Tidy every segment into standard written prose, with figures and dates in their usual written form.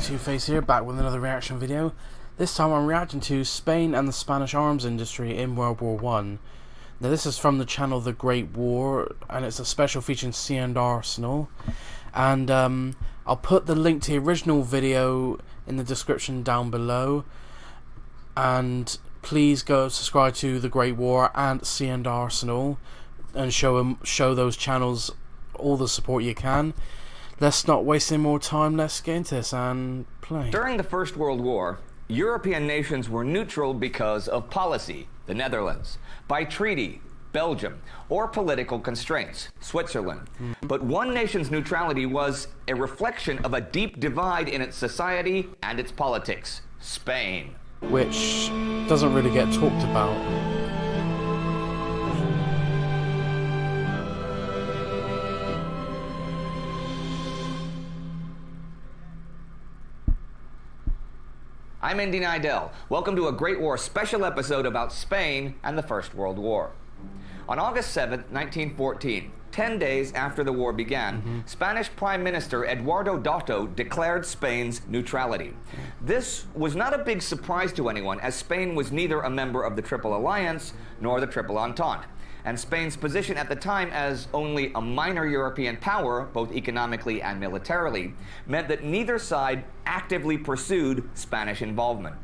Two-Face here, back with another reaction video. This time I'm reacting to Spain and the Spanish arms industry in World War One. Now this is from the channel The Great War, and it's a special featuring C&Rsenal. And I'll put the link to the original video in the description down below. And please go subscribe to The Great War and C&Rsenal and show those channels all the support you can. Let's not waste any more time, let's get into this and play. During the First World War, European nations were neutral because of policy, the Netherlands, by treaty, Belgium, or political constraints, Switzerland. But one nation's neutrality was a reflection of a deep divide in its society and its politics, Spain. Which doesn't really get talked about. I'm Indy Nidell. Welcome to a Great War special episode about Spain and the First World War. On August 7, 1914, 10 days after the war began, Spanish Prime Minister Eduardo Dato declared Spain's neutrality. This was not a big surprise to anyone, as Spain was neither a member of the Triple Alliance nor the Triple Entente. And Spain's position at the time as only a minor European power, both economically and militarily, meant that neither side actively pursued Spanish involvement.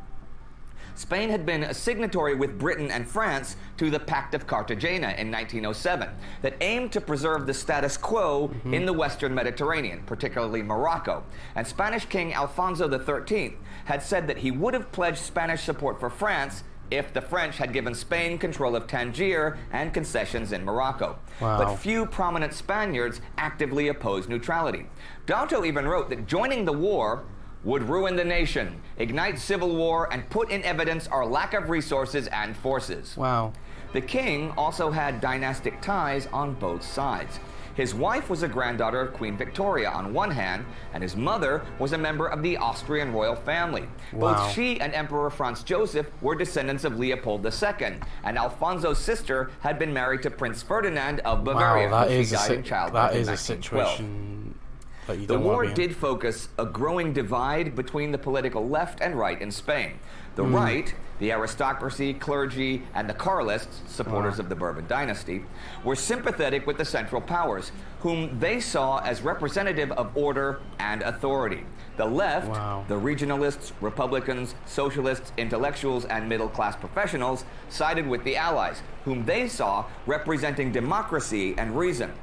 Spain had been a signatory with Britain and France to the Pact of Cartagena in 1907 that aimed to preserve the status quo in the Western Mediterranean, particularly Morocco. And Spanish King Alfonso XIII had said that he would have pledged Spanish support for France if the French had given Spain control of Tangier and concessions in Morocco. Wow. But few prominent Spaniards actively opposed neutrality. Dato even wrote that joining the war would ruin the nation, ignite civil war, and put in evidence our lack of resources and forces. Wow. The king also had dynastic ties on both sides. His wife was a granddaughter of Queen Victoria on one hand, and his mother was a member of the Austrian royal family. Wow. Both she and Emperor Franz Joseph were descendants of Leopold II, and Alfonso's sister had been married to Prince Ferdinand of Bavaria, wow, who she died in childbirth in 1912. A situation that you The don't war want to be in. did focus a growing divide between the political left and right in Spain. The right, the aristocracy, clergy, and the Carlists, supporters of the Bourbon dynasty, were sympathetic with the Central Powers, whom they saw as representative of order and authority. The left, the regionalists, Republicans, socialists, intellectuals, and middle-class professionals sided with the Allies, whom they saw representing democracy and reason.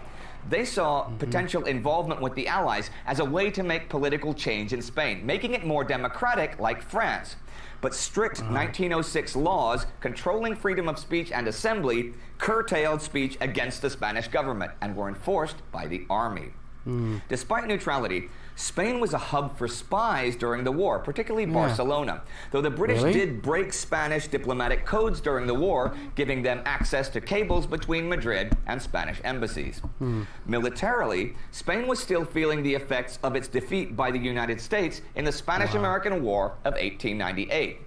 They saw potential involvement with the Allies as a way to make political change in Spain, making it more democratic like France. But strict 1906 laws controlling freedom of speech and assembly curtailed speech against the Spanish government and were enforced by the army. Despite neutrality, Spain was a hub for spies during the war, particularly Barcelona, though the British did break Spanish diplomatic codes during the war, giving them access to cables between Madrid and Spanish embassies. Militarily, Spain was still feeling the effects of its defeat by the United States in the Spanish-American War of 1898.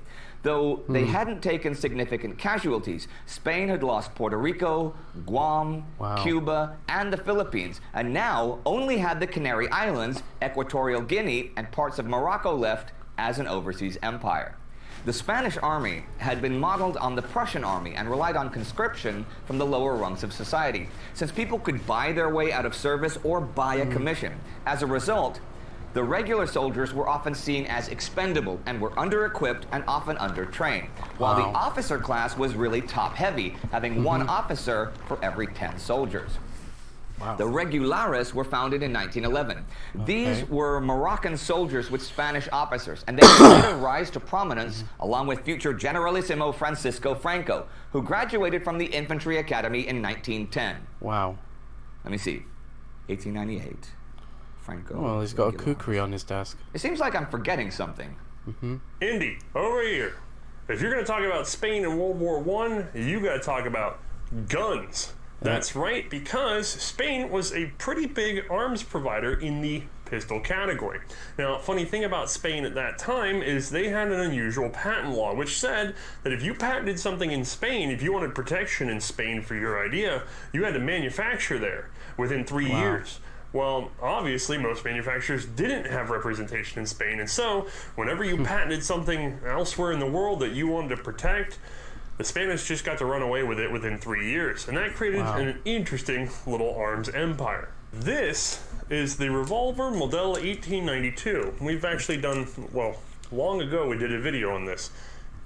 Though they hadn't taken significant casualties, Spain had lost Puerto Rico, Guam, Cuba, and the Philippines, and now only had the Canary Islands, Equatorial Guinea, and parts of Morocco left as an overseas empire. The Spanish army had been modeled on the Prussian army and relied on conscription from the lower rungs of society, since people could buy their way out of service or buy a commission. As a result, the regular soldiers were often seen as expendable and were under-equipped and often under-trained, while the officer class was really top-heavy, having one officer for every 10 soldiers. The Regulares were founded in 1911. These were Moroccan soldiers with Spanish officers, and they would later rise to prominence along with future Generalissimo Francisco Franco, who graduated from the Infantry Academy in 1910. Wow. Let me see. 1898. Franco. Well, he's got a kukri on his desk. It seems like I'm forgetting something. Indy, over here. If you're going to talk about Spain in World War I, you got to talk about guns. That's right, because Spain was a pretty big arms provider in the pistol category. Now, funny thing about Spain at that time is they had an unusual patent law, which said that if you patented something in Spain, if you wanted protection in Spain for your idea, you had to manufacture there within 3 years. Well, obviously, most manufacturers didn't have representation in Spain, and so whenever you patented something elsewhere in the world that you wanted to protect, the Spanish just got to run away with it within 3 years, and that created an interesting little arms empire. This is the revolver Model 1892. We've actually done, well, long ago we did a video on this.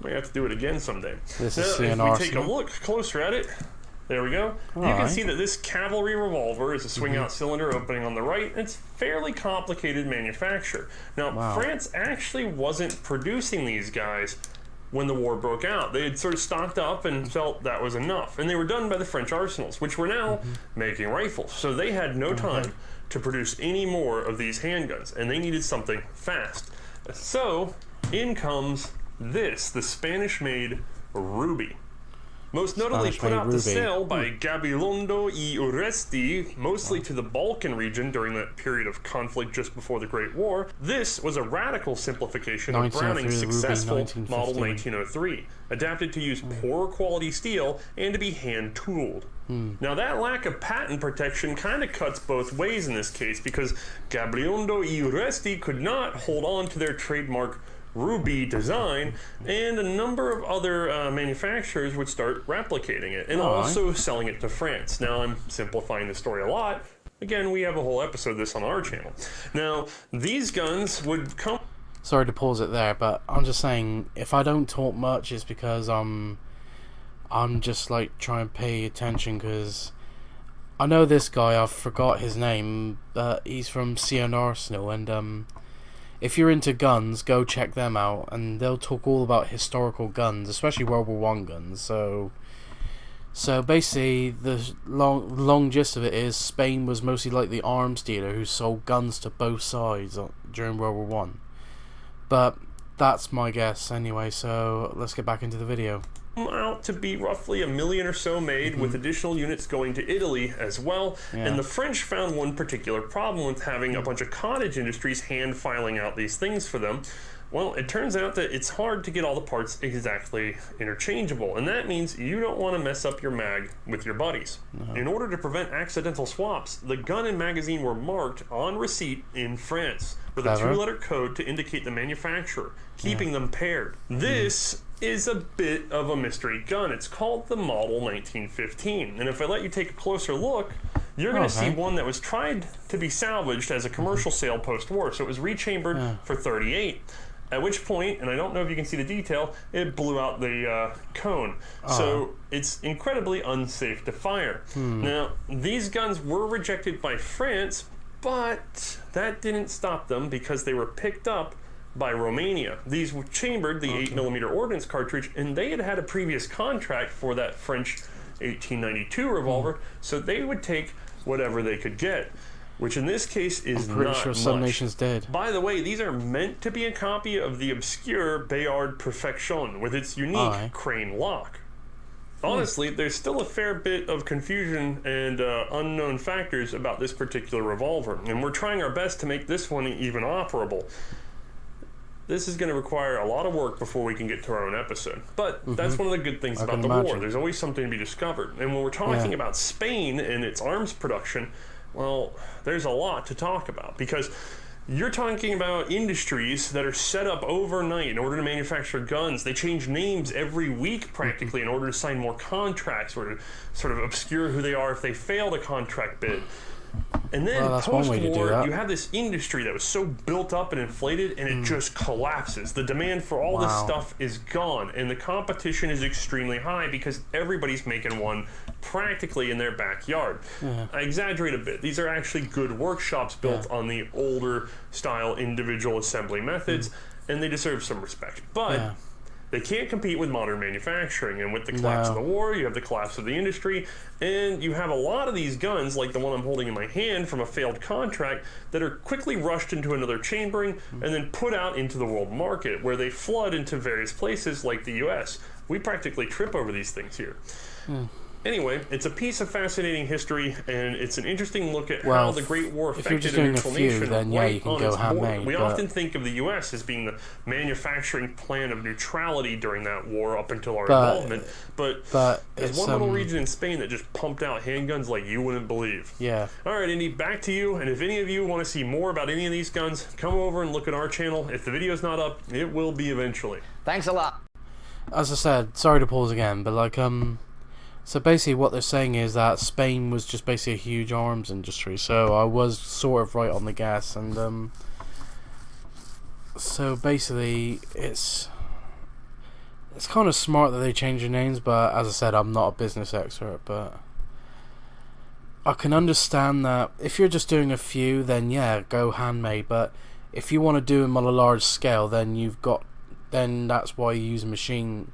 We have to do it again someday. This now, is if we take a look closer at it, there we go. You can right. see that this cavalry revolver is a swing-out cylinder opening on the right. It's fairly complicated manufacture. Now, France actually wasn't producing these guys when the war broke out. They had sort of stocked up and felt that was enough. And they were done by the French arsenals, which were now making rifles. So they had no time to produce any more of these handguns, and they needed something fast. So in comes this, the Spanish-made Ruby. Most notably put out to sale by Gabilondo y Urresti, mostly to the Balkan region during that period of conflict just before the Great War. This was a radical simplification of Browning's successful Model 1903, adapted to use poorer quality steel and to be hand-tooled. Now that lack of patent protection kind of cuts both ways in this case, because Gabilondo y Urresti could not hold on to their trademark Ruby design, and a number of other manufacturers would start replicating it and also selling it to France. Now, I'm simplifying the story a lot. Again, we have a whole episode of this on our channel. Now, these guns would come... Sorry to pause it there, but I'm just saying, if I don't talk much, it's because I'm just like trying to pay attention, because I know this guy, I forgot his name, but he's from C&Rsenal, and if you're into guns, go check them out, and they'll talk all about historical guns, especially World War I guns. So basically, the long gist of it is Spain was mostly like the arms dealer who sold guns to both sides during World War I. But that's my guess anyway, so let's get back into the video. Out to be roughly 1 million or so made, with additional units going to Italy as well. And the French found one particular problem with having a bunch of cottage industries hand filing out these things for them. Well, it turns out that it's hard to get all the parts exactly interchangeable, and that means you don't want to mess up your mag with your buddies. In order to prevent accidental swaps, the gun and magazine were marked on receipt in France with a 2-letter code to indicate the manufacturer, keeping them paired. This is a bit of a mystery gun. It's called the Model 1915, and if I let you take a closer look, you're going to see one that was tried to be salvaged as a commercial sale post-war, so it was rechambered for 38. At which point, and I don't know if you can see the detail, it blew out the cone. So it's incredibly unsafe to fire. Now, these guns were rejected by France, but that didn't stop them because they were picked up by Romania. These were chambered, the 8mm ordnance cartridge, and they had had a previous contract for that French 1892 revolver, so they would take whatever they could get, which in this case is not much. I'm pretty sure some nations did. By the way, these are meant to be a copy of the obscure Bayard Perfection with its unique crane lock. Honestly, there's still a fair bit of confusion and unknown factors about this particular revolver, and we're trying our best to make this one even operable. This is going to require a lot of work before we can get to our own episode. But that's one of the good things about the war. There's always something to be discovered. And when we're talking about Spain and its arms production, well, there's a lot to talk about, because you're talking about industries that are set up overnight in order to manufacture guns. They change names every week practically in order to sign more contracts or to sort of obscure who they are if they failed a contract bid. And then post-war, you have this industry that was so built up and inflated, and it just collapses. The demand for all this stuff is gone, and the competition is extremely high because everybody's making one practically in their backyard. I exaggerate a bit. These are actually good workshops built on the older style individual assembly methods, and they deserve some respect. But they can't compete with modern manufacturing, and with the collapse of the war, you have the collapse of the industry, and you have a lot of these guns, like the one I'm holding in my hand from a failed contract, that are quickly rushed into another chambering and then put out into the world market, where they flood into various places like the US. We practically trip over these things here. Anyway, it's a piece of fascinating history, and it's an interesting look at Well, how the Great War if you're affected just a doing a neutral few, nation then yeah, right you can on go its border. handmade, We but- often think of the U.S. as being the manufacturing plan of neutrality during that war up until our involvement, but there's one little region in Spain that just pumped out handguns like you wouldn't believe. Yeah. All right, Indy, back to you, and if any of you want to see more about any of these guns, come over and look at our channel. If the video's not up, it will be eventually. Thanks a lot. As I said, sorry to pause again, but like so basically what they're saying is that Spain was just basically a huge arms industry, so I was sort of right on the gas, and so basically it's kind of smart that they change their names, but as I said, I'm not a business expert, but I can understand that if you're just doing a few, then yeah, go handmade, but if you want to do them on a large scale, then that's why you use machine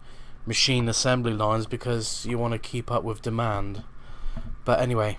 assembly lines, because you want to keep up with demand. But anyway,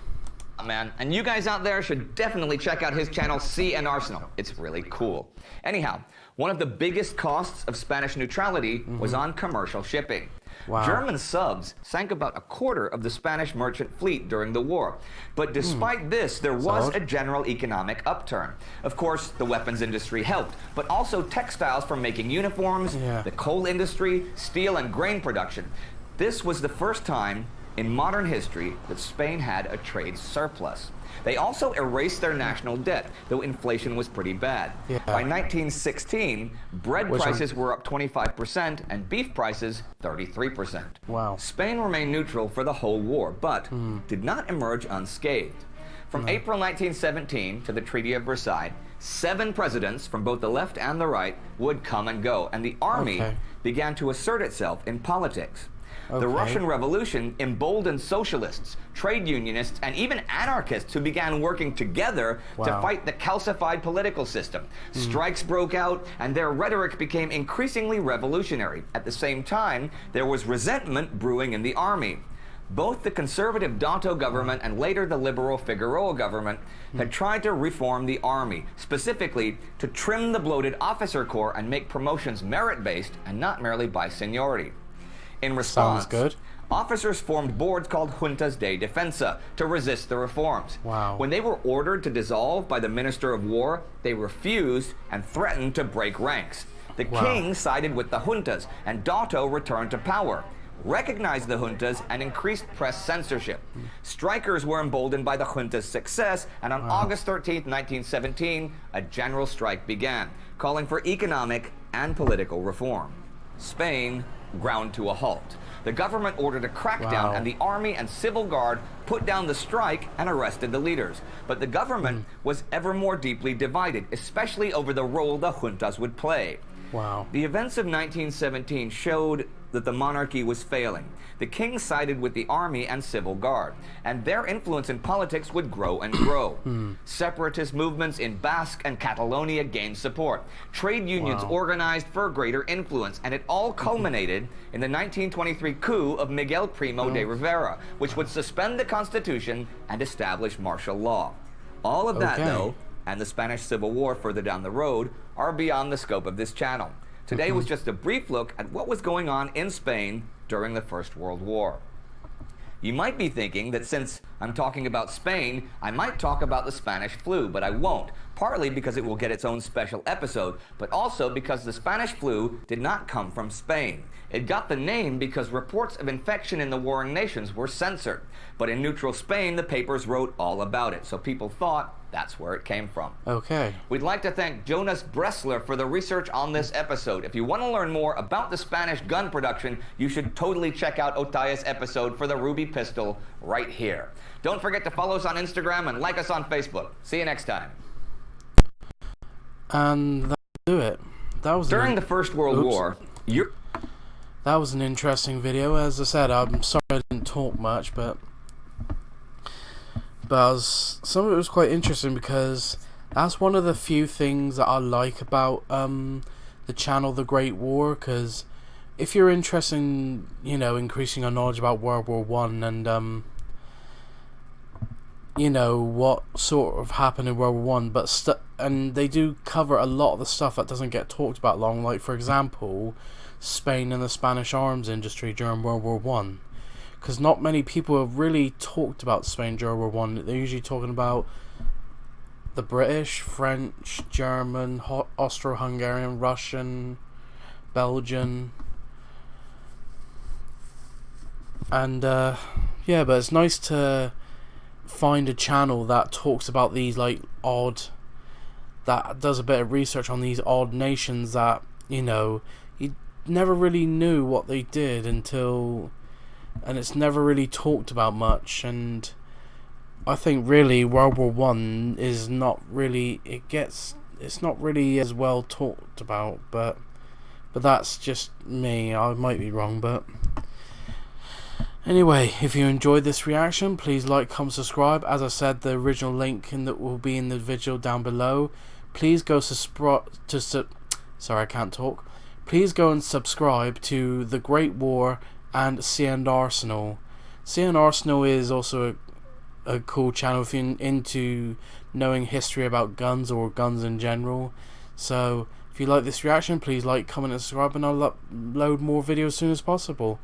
Man, and you guys out there should definitely check out his channel C&Rsenal. It's really cool. Anyhow, one of the biggest costs of Spanish neutrality was on commercial shipping. Wow. German subs sank about a quarter of the Spanish merchant fleet during the war. But despite this, there was a general economic upturn. Of course, the weapons industry helped, but also textiles for making uniforms, the coal industry, steel and grain production. This was the first time in modern history that Spain had a trade surplus. They also erased their national debt, though inflation was pretty bad. By 1916, bread prices were up 25% and beef prices 33%. Wow. Spain remained neutral for the whole war, but did not emerge unscathed. From April 1917 to the Treaty of Versailles, 7 presidents from both the left and the right would come and go, and the army began to assert itself in politics. The Russian Revolution emboldened socialists, trade unionists, and even anarchists who began working together to fight the calcified political system. Strikes broke out, and their rhetoric became increasingly revolutionary. At the same time, there was resentment brewing in the army. Both the conservative Danto government and later the liberal Figueroa government had tried to reform the army, specifically to trim the bloated officer corps and make promotions merit-based and not merely by seniority. In response, officers formed boards called Juntas de Defensa to resist the reforms. When they were ordered to dissolve by the Minister of War, they refused and threatened to break ranks. The king sided with the juntas, and Danto returned to power, recognized the juntas, and increased press censorship. Strikers were emboldened by the junta's success, and on August 13, 1917, a general strike began, calling for economic and political reform. Spain ground to a halt. The government ordered a crackdown, and the army and civil guard put down the strike and arrested the leaders. But the government was ever more deeply divided, especially over the role the juntas would play. The events of 1917 showed that the monarchy was failing. The king sided with the army and civil guard, and their influence in politics would grow and grow. Separatist movements in Basque and Catalonia gained support. Trade unions organized for greater influence, and it all culminated in the 1923 coup of Miguel Primo de Rivera, which would suspend the constitution and establish martial law. All of that, though, and the Spanish Civil War further down the road, are beyond the scope of this channel. Today was just a brief look at what was going on in Spain during the First World War. You might be thinking that since I'm talking about Spain, I might talk about the Spanish flu, but I won't, partly because it will get its own special episode, but also because the Spanish flu did not come from Spain. It got the name because reports of infection in the warring nations were censored. But in neutral Spain, the papers wrote all about it, so people thought that's where it came from. We'd like to thank Jonas Bressler for the research on this episode. If you want to learn more about the Spanish gun production, you should totally check out Otaya's episode for the Ruby pistol right here. Don't forget to follow us on Instagram and like us on Facebook. See you next time. And that'll do it. That was during the First World War. That was an interesting video. As I said, I'm sorry I didn't talk much, but some of it was quite interesting because that's one of the few things that I like about the channel The Great War, because if you're interested in, you know, increasing your knowledge about World War One and you know what sort of happened in World War One, and they do cover a lot of the stuff that doesn't get talked about long, like for example Spain and the Spanish arms industry during World War One. because not many people have really talked about Spain during World War One. They're usually talking about the British, French, German, Austro-Hungarian, Russian, Belgian, and yeah, but it's nice to find a channel that talks about these like odd, that does a bit of research on these odd nations that, you know, you never really knew what they did until, and it's never really talked about much. And I think really World War One is not really, it's not really as well talked about, but that's just me. I might be wrong, but anyway, if you enjoyed this reaction, please like, comment, subscribe. As I said, the original link will be in the video down below. Please go sorry, I can't talk. Please go and subscribe to The Great War and C&Rsenal. C&Rsenal is also a cool channel if you're into knowing history about guns or guns in general. So if you like this reaction, please like, comment and subscribe, and I'll upload more videos as soon as possible.